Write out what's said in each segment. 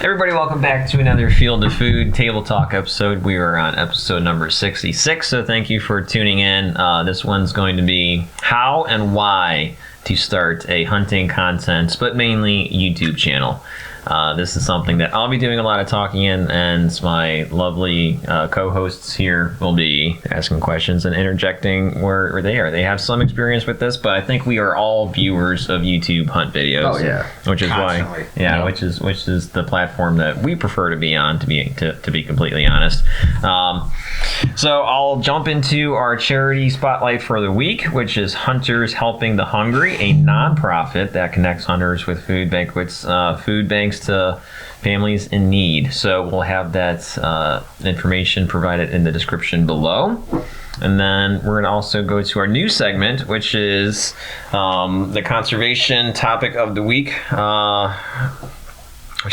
Everybody, welcome back to another Field of Food Table Talk episode. We are on episode number 66, so thank you for tuning in. This one's going to be how and why to start a hunting content, but mainly YouTube channel. This is something that I'll be doing a lot of talking in, and my lovely co-hosts here will be asking questions and interjecting where they are. They have some experience with this, but I think we are all viewers of YouTube hunt videos. Oh yeah, which is constantly. Which is the platform that we prefer to be on, to be completely honest. So I'll jump into our charity spotlight for the week, which is Hunters Helping the Hungry, a nonprofit that connects hunters with food banquets, food banks to families in need. So we'll have that information provided in the description below. And then we're going to also go to our new segment, which is the conservation topic of the week, which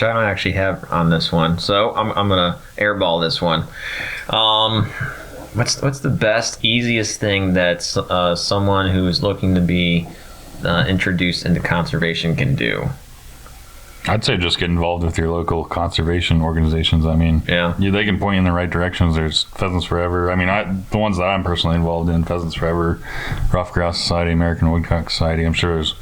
I don't actually have on this one. So I'm going to airball this one. What's the best, easiest thing that someone who is looking to be introduced into conservation can do? I'd say just get involved with your local conservation organizations. I mean, they can point you in the right directions. There's Pheasants Forever. I mean, the ones that I'm personally involved in, Pheasants Forever, Ruffed Grouse Society, American Woodcock Society. I'm sure there's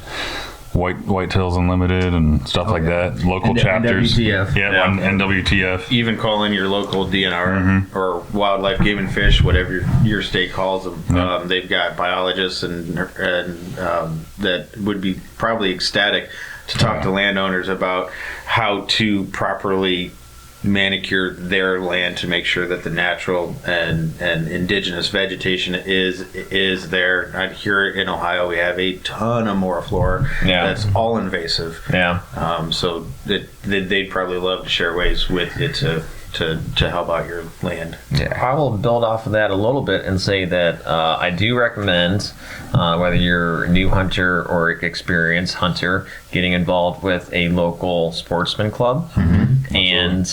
Whitetails Unlimited and stuff like that. Local chapters. NWTF. NWTF. Even call in your local DNR or Wildlife Game and Fish, whatever your state calls them. They've got biologists and that would be probably ecstatic to talk to landowners about how to properly manicure their land to make sure that the natural and indigenous vegetation is there. Here in Ohio, we have a ton of moriflora that's all invasive. So they'd probably love to share ways with you to help out your land. I will build off of that a little bit and say that I do recommend, whether you're a new hunter or experienced hunter, getting involved with a local sportsman club. And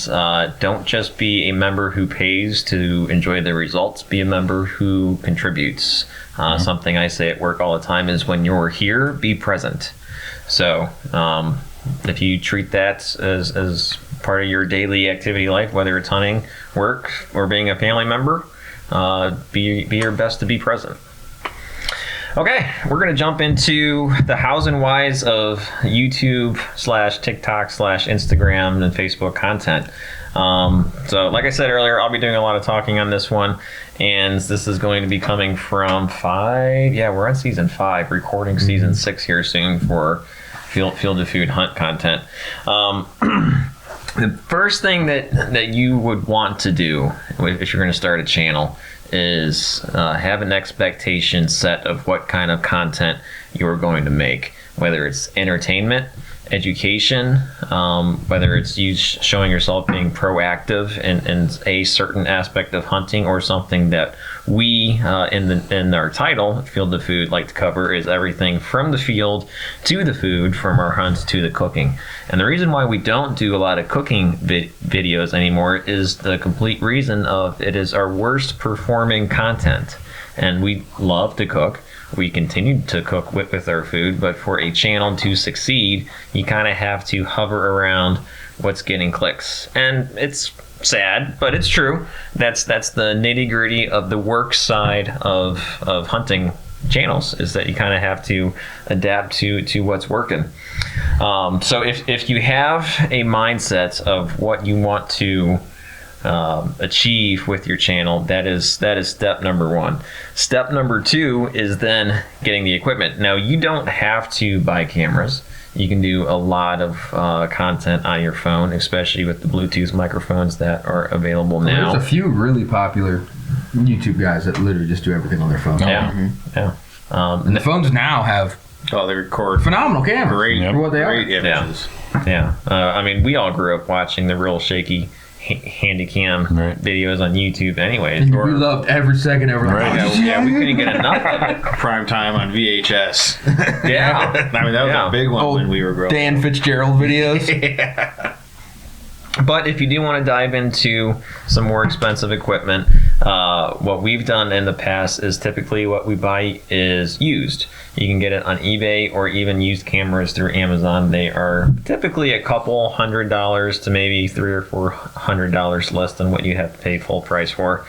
don't just be a member who pays to enjoy the results, be a member who contributes. Something I say at work all the time is, when you're here, be present. So if you treat that as part of your daily activity life, whether it's hunting, work, or being a family member, be your best to be present. Okay, we're going to jump into the hows and whys of YouTube / TikTok / Instagram and Facebook content. So like I said earlier, I'll be doing a lot of talking on this one, and this is going to be coming from 5. Yeah, we're on season 5, recording season 6 here soon for Field of Food hunt content. The first thing that you would want to do if you're going to start a channel is have an expectation set of what kind of content you're going to make, whether it's entertainment, education, whether it's you showing yourself being proactive in a certain aspect of hunting, or something that we in our title, Field of Food, like to cover is everything from the field to the food, from our hunts to the cooking. And the reason why we don't do a lot of cooking videos anymore is the complete reason of it is our worst performing content. And we love to cook. We continue to cook with our food, but for a channel to succeed, you kind of have to hover around what's getting clicks. And it's sad, but it's true. That's the nitty-gritty of the work side of hunting channels, is that you kind of have to adapt to what's working. So if you have a mindset of what you want to achieve with your channel, that is step number 1. Step number 2 is then getting the equipment. Now, you don't have to buy cameras. You can do a lot of content on your phone, especially with the Bluetooth microphones that are available now. There's a few really popular YouTube guys that literally just do everything on their phone. And the phones now have they record phenomenal cameras for what they are. Great images. I mean, we all grew up watching the real shaky handy cam videos on YouTube anyways. And we loved every second of it. We couldn't get enough of it. Prime time on VHS. I mean, that was a big one when we were growing up. Dan Fitzgerald videos. But if you do want to dive into some more expensive equipment, What we've done in the past is typically what we buy is used. You can get it on eBay or even used cameras through Amazon. They are typically a couple $100 to maybe $300 or $400 less than what you have to pay full price for.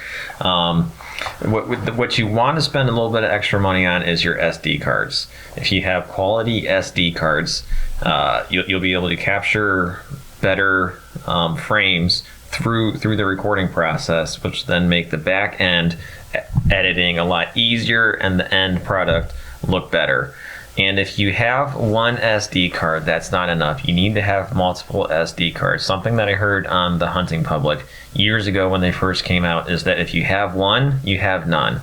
What you want to spend a little bit of extra money on is your SD cards. If you have quality SD cards, you'll be able to capture better frames through the recording process, which then make the back end editing a lot easier and the end product look better. And if you have one SD card, that's not enough. You need to have multiple SD cards. Something that I heard on the hunting public years ago when they first came out is that if you have one, you have none.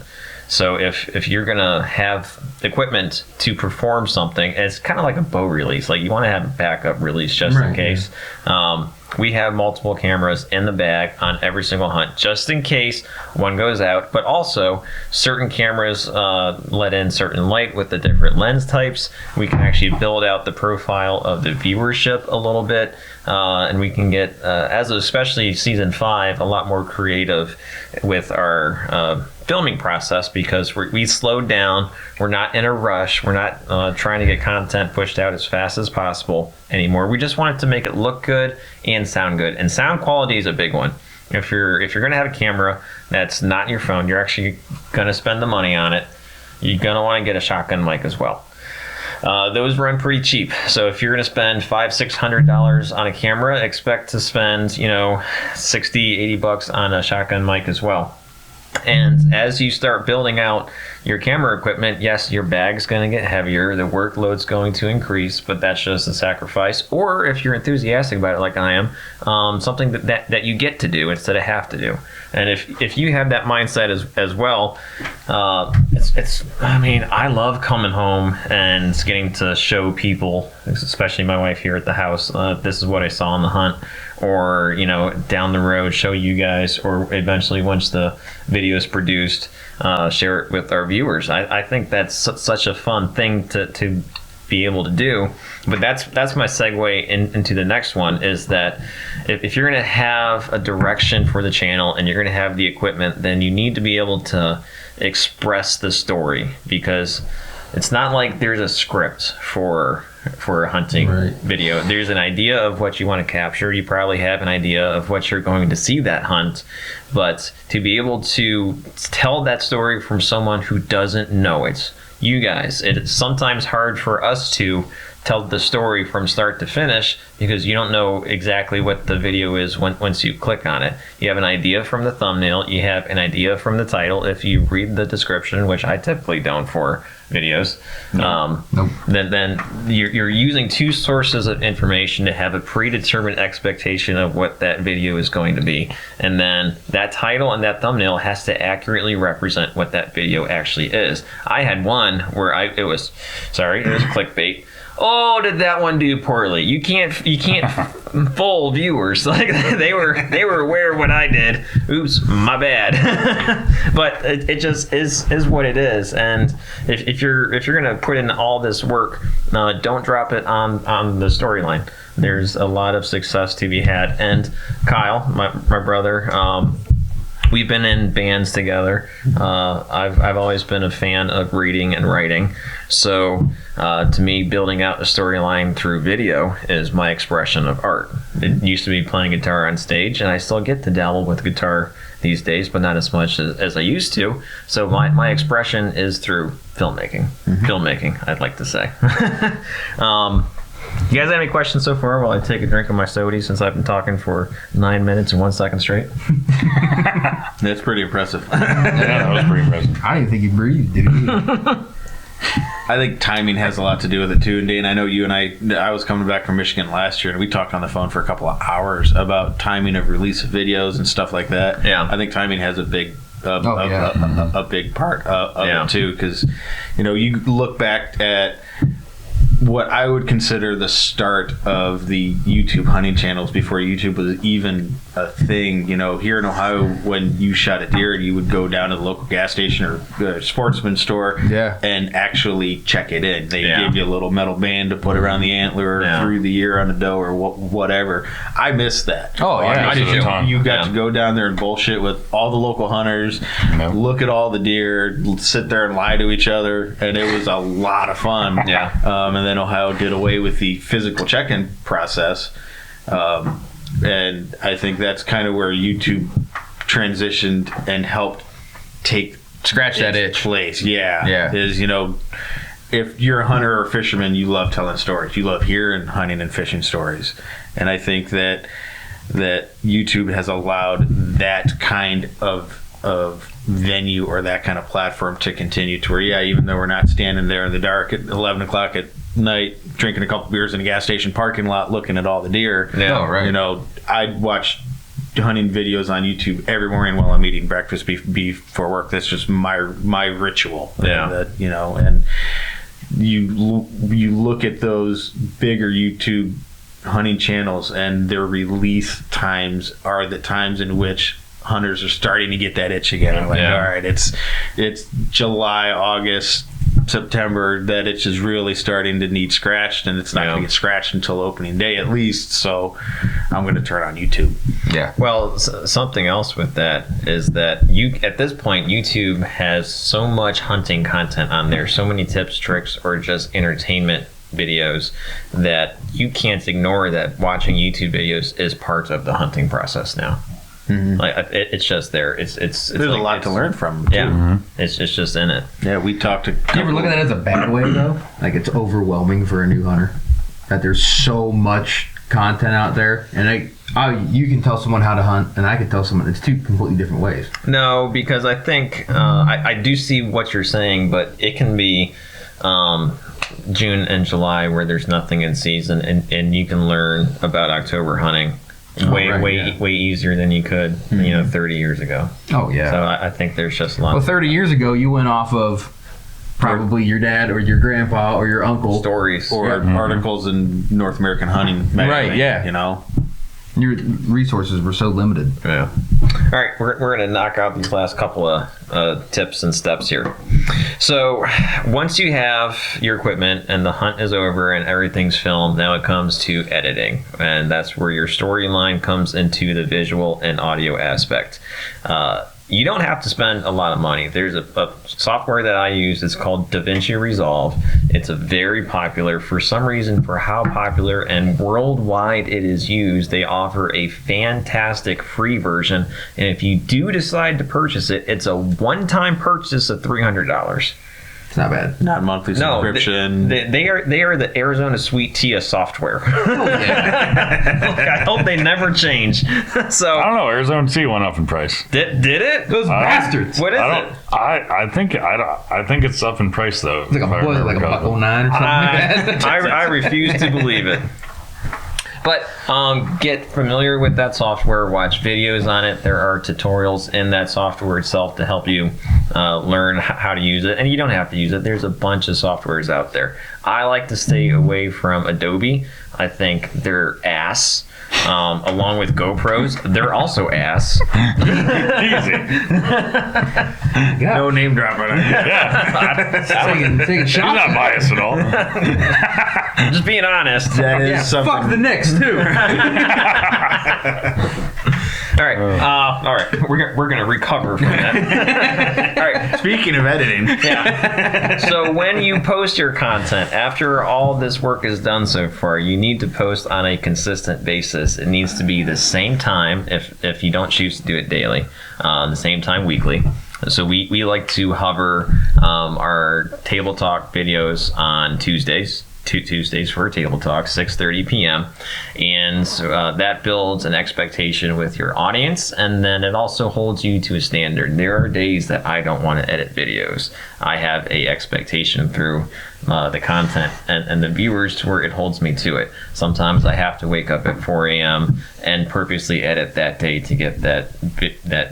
So if you're gonna have equipment to perform something, it's kind of like a bow release. Like you want to have a backup release just in case. We have multiple cameras in the bag on every single hunt, just in case one goes out. But also, certain cameras let in certain light with the different lens types. We can actually build out the profile of the viewership a little bit, and we can get, as of especially season 5, a lot more creative with our filming process, because we slowed down. We're not in a rush. We're not trying to get content pushed out as fast as possible anymore. We just wanted to make it look good and sound good. And sound quality is a big one. If you're going to have a camera that's not your phone, you're actually going to spend the money on it, you're going to want to get a shotgun mic as well. Those run pretty cheap. So if you're going to spend $500-$600 on a camera, expect to spend, $60-$80 on a shotgun mic as well. And as you start building out your camera equipment, yes, your bag's going to get heavier, the workload's going to increase, but that's just a sacrifice. Or if you're enthusiastic about it like I am, something that you get to do instead of have to do. And if you have that mindset as well, I love coming home and getting to show people, especially my wife here at the house, this is what I saw on the hunt. Or, down the road, show you guys, or eventually once the video is produced, share it with our viewers. I think that's such a fun thing to be able to do. But that's my segue into the next one, is that if you're going to have a direction for the channel and you're going to have the equipment, then you need to be able to express the story, because it's not like there's a script for a hunting video. There's an idea of what you want to capture. You probably have an idea of what you're going to see that hunt, but to be able to tell that story from someone who doesn't know it, you guys, it's sometimes hard for us to tell the story from start to finish, because you don't know exactly what the video is once you click on it. You have an idea from the thumbnail, you have an idea from the title if you read the description, which I typically don't for videos. Nope. Then you're using two sources of information to have a predetermined expectation of what that video is going to be, and then that title and that thumbnail has to accurately represent what that video actually is. I had one where it was clickbait. Oh, did that one do poorly? You can't fool viewers. Like they were aware of what I did. Oops, my bad. But it just is what it is. And if you're gonna put in all this work, don't drop it on the storyline. There's a lot of success to be had. And Kyle, my brother, we've been in bands together. I've always been a fan of reading and writing. So to me, building out a storyline through video is my expression of art. It used to be playing guitar on stage, and I still get to dabble with guitar these days, but not as much as I used to. So my expression is through filmmaking. Filmmaking, I'd like to say. You guys have any questions so far while I take a drink of my soda, since I've been talking for 9 minutes and 1 second straight? That's pretty impressive. Yeah, that was pretty impressive. I didn't think you breathed, dude. I think timing has a lot to do with it too. And Dane, I know you and I was coming back from Michigan last year, and we talked on the phone for a couple of hours about timing of release of videos and stuff like that. Yeah. I think timing has a big a big part of it too, because you look back at what I would consider the start of the YouTube hunting channels before YouTube was even a thing. You know, here in Ohio, when you shot a deer, you would go down to the local gas station or sportsman store and actually check it in. They give you a little metal band to put around the antler or through the ear on the doe or whatever. I miss that. Oh, yeah. I did too. You got to go down there and bullshit with all the local hunters, look at all the deer, sit there and lie to each other, and it was a lot of fun. And then Ohio did away with the physical check-in process, and I think that's kind of where YouTube transitioned and helped scratch that itch place. Is, you know, if you're a hunter or fisherman, you love telling stories. You love hearing hunting and fishing stories, and I think that YouTube has allowed that kind of venue or that kind of platform to continue to where, even though we're not standing there in the dark at 11 o'clock at night drinking a couple beers in a gas station parking lot looking at all the deer. You know, I watch hunting videos on YouTube every morning while I'm eating breakfast before work. That's just my ritual. You know, and you look at those bigger YouTube hunting channels, and their release times are the times in which hunters are starting to get that itch again. I'm like, all right, it's July, August, September, that itch is really starting to need scratched, and it's not going to get scratched until opening day at least, so I'm going to turn on YouTube. Well, something else with that is that at this point, YouTube has so much hunting content on there, so many tips, tricks, or just entertainment videos, that you can't ignore that watching YouTube videos is part of the hunting process now. Like it's just there. It's there's like, a lot to learn from too. It's just in it. We talked to. You ever look at that as a bad way though? Like it's overwhelming for a new hunter that there's so much content out there, and you can tell someone how to hunt, and I can tell someone it's two completely different ways. No, because I think I do see what you're saying, but it can be June and July where there's nothing in season, and you can learn about October hunting way easier than you could 30 years ago. So I think there's just a lot. Well, 30 years ago you went off of probably your dad or your grandpa or your uncle stories or articles in North American Hunting magazine, you know, your resources were so limited. All right, we're going to knock out these last couple of tips and steps here. So once you have your equipment and the hunt is over and everything's filmed, now it comes to editing, and that's where your storyline comes into the visual and audio aspect. You don't have to spend a lot of money. There's a software that I use. It's called DaVinci Resolve. It's a very popular, for some reason, for how popular and worldwide it is used, they offer a fantastic free version. And if you do decide to purchase it, it's a one-time purchase of $300. It's not bad. Not monthly subscription. No, they are the Arizona Sweet Tia software. Look, I hope they never change. So I don't know. Arizona Tia went up in price. Did it? Those bastards. What is it? I think it's up in price though. It's like a $1.09 or something. I refuse to believe it. But get familiar with that software, watch videos on it. There are tutorials in that software itself to help you learn how to use it. And you don't have to use it. There's a bunch of softwares out there. I like to stay away from Adobe. I think they're ass. Along with GoPros, they're also ass. Easy. No name dropping. Taking shots. He's not biased at all. Just being honest. That is something. Fuck the Knicks too. All right. We're gonna recover from that. All right. Speaking of editing, So when you post your content, after all this work is done so far, you need to post on a consistent basis. It needs to be the same time if you don't choose to do it daily, the same time weekly. So we like to hover our Table Talk videos on Tuesdays. Tuesdays for Table Talk, 6:30 p.m. And that builds an expectation with your audience, and then it also holds you to a standard. There are days that I don't want to edit videos. I have a expectation through the content and the viewers to where it holds me to it. Sometimes I have to wake up at 4 a.m. and purposely edit that day to get that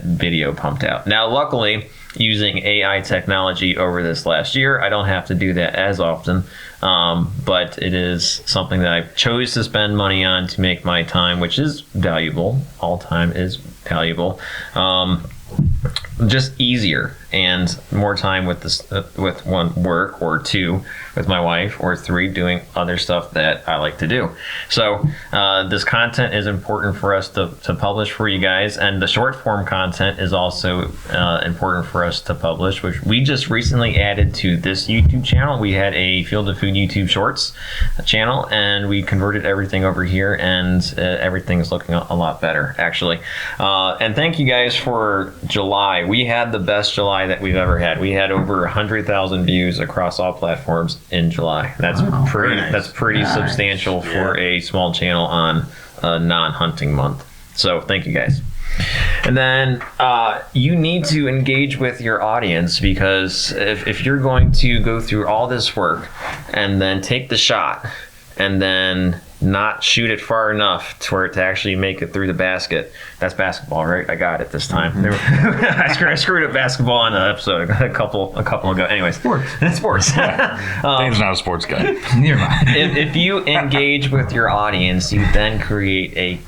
video pumped out. Now, luckily, using AI technology over this last year. I don't have to do that as often, but it is something that I chose to spend money on to make my time, which is valuable. All time is valuable. Just easier and more time with this, with one, work, or two with my wife, or three, doing other stuff that I like to do. So this content is important for us to publish for you guys, and the short form content is also important for us to publish, which we just recently added to this YouTube channel. We had a Field of Food YouTube Shorts channel, and we converted everything over here, and everything's looking a lot better, actually. And thank you guys for July. We had the best July that we've ever had. We had over 100,000 views across all platforms in July. That's pretty. Nice. That's pretty nice. Substantial for a small channel on a non-hunting month. So thank you guys. And then you need to engage with your audience, because if you're going to go through all this work and then take the shot and then not shoot it far enough to where it to actually make it through the basket. That's basketball, right? I got it this time. Mm-hmm. I screwed up basketball in an episode a couple ago. Anyways, sports. Dave's not a sports guy. Near mind. If you engage with your audience, you then create a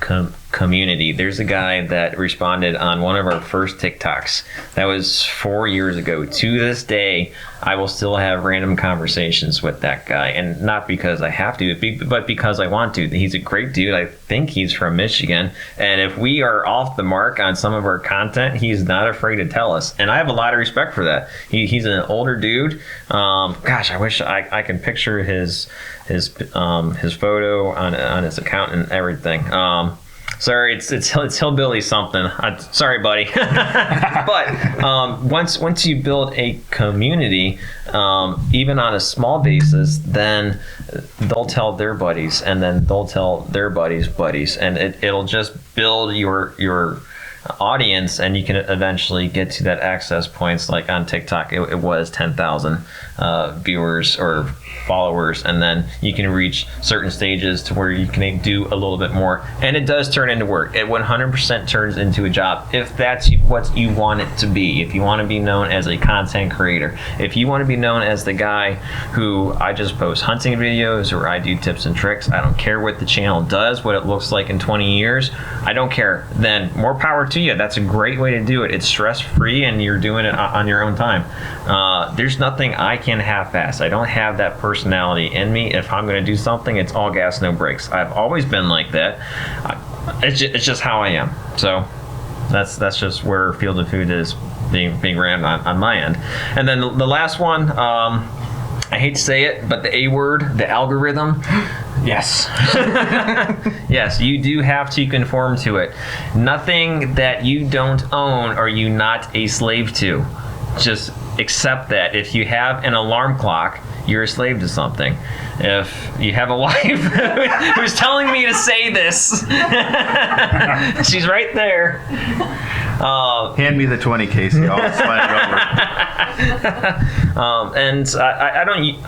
community. There's a guy that responded on one of our first TikToks. That was 4 years ago. To this day, I will still have random conversations with that guy, and not because I have to, but because I want to. He's a great dude. I think he's from Michigan, and if we are off the mark on some of our content, he's not afraid to tell us, and I have a lot of respect for that. He's an older dude. Gosh, I wish I can picture his photo on his account and everything. Sorry, it's hillbilly something. Sorry, buddy. But once you build a community, even on a small basis, then they'll tell their buddies, and then they'll tell their buddies, and it'll just build your audience, and you can eventually get to that access points. Like on TikTok, it was 10,000 viewers or followers, and then you can reach certain stages to where you can do a little bit more, and it does turn into work. It 100% turns into a job if that's what you want it to be. If you want to be known as a content creator, if you want to be known as the guy who I just post hunting videos or I do tips and tricks, I don't care what the channel does, what it looks like in 20 years, I don't care, then more power to you. That's a great way to do it. It's stress-free, and you're doing it on your own time. There's nothing I can half-ass. I don't have that personality in me. If I'm going to do something, it's all gas, no brakes. I've always been like that. It's just how I am. So that's just where Field of Food is being ran on my end. And then the last one, I hate to say it, but the A word, the algorithm. Yes. Yes, you do have to conform to it. Nothing that you don't own are you not a slave to. Just accept that. If you have an alarm clock, you're a slave to something. If you have a wife who's telling me to say this, she's right there. Hand me the 20, Casey. I'll slide it over. And I don't.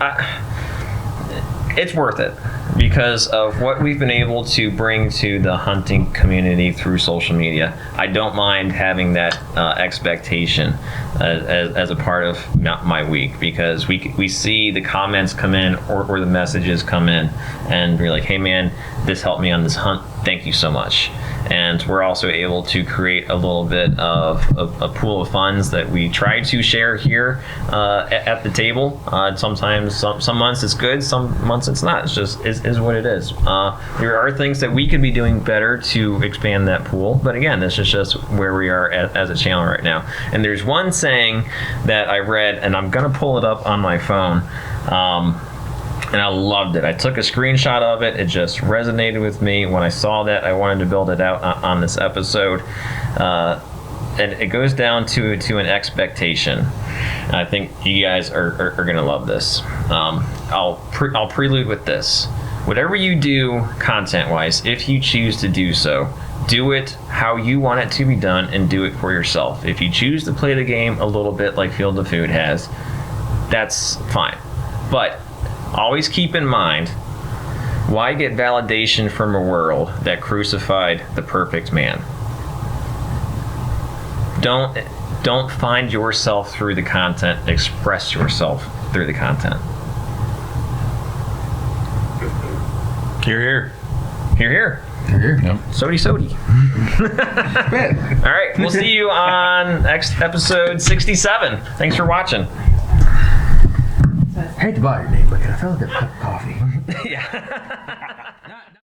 It's worth it because of what we've been able to bring to the hunting community through social media. I don't mind having that expectation as a part of my week, because we see the comments come in or the messages come in, and we're like, hey man, this helped me on this hunt. Thank you so much. And we're also able to create a little bit of a pool of funds that we try to share here at the table. Sometimes, some months it's good, some months it's not. It's just is what it is. There are things that we could be doing better to expand that pool, but again, this is just where we are as a channel right now. And there's one saying that I read, and I'm gonna pull it up on my phone. And I loved it. I took a screenshot of it. It just resonated with me. When I saw that, I wanted to build it out on this episode. And it goes down to an expectation. And I think you guys are going to love this. I'll prelude with this. Whatever you do content-wise, if you choose to do so, do it how you want it to be done, and do it for yourself. If you choose to play the game a little bit like Field of Food has, that's fine. But always keep in mind, why get validation from a world that crucified the perfect man? Don't Don't find yourself through the content. Express yourself through the content. You're here. You're here. You're here. Yep. Sody. All right. We'll see you on next episode 67. Thanks for watching. I hate to bother your name, but can I fill out that cup of coffee? Yeah.